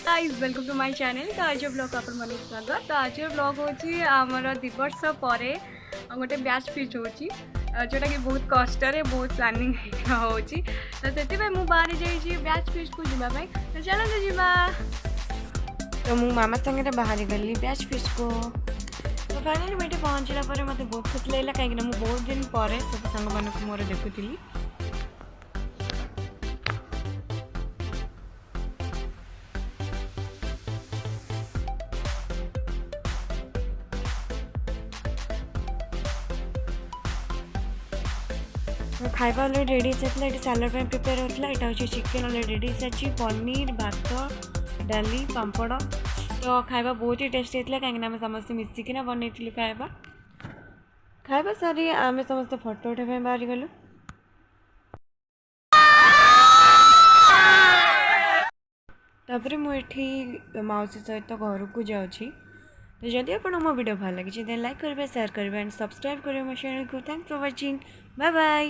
Guys welcome to my channel. तो आज blog आप स्वागत। तो आज ब्लॉग होची आमर 2 वर्ष परे गोटे बैच फिस्ट होची जोटा कि बहुत कष्ट बहुत प्लानिंग होची। तो से मुझे बाहर जाइए बैच फिस्ट को जावाई। तो चलो जीवा। तो मु मामा संगे बाहर गली बैच फिस्ट को। तो फाइनली मुझे पहुँचला पर मत बहुत खुशी लगे कहीं बहुत दिन पर सब सांग मान मोर देखुली। खाଇବା अलरेडी रेडी सारी ये सालाड प्रिपेयर होता है। यहाँ हूँ चिकेन अलरेडी रेडी सारी पनीर भात डाली पापड़। तो खाଇବା बहुत ही टेस्टी होता कहीं आम समस्त मिसिकिना बनई खाଇବା। खाଇବା सारी आम समस्त फोटो उठाई बाहरी गलु। तापर मुझे मौसी सहित घर को जाऊँगी। तो जदि आप मो वीडियो भल लगी लाइक करेंगे, शेयर करेंगे एंड सब्सक्राइब करेंगे मो चैनल को। Thanks for watching. Bye bye.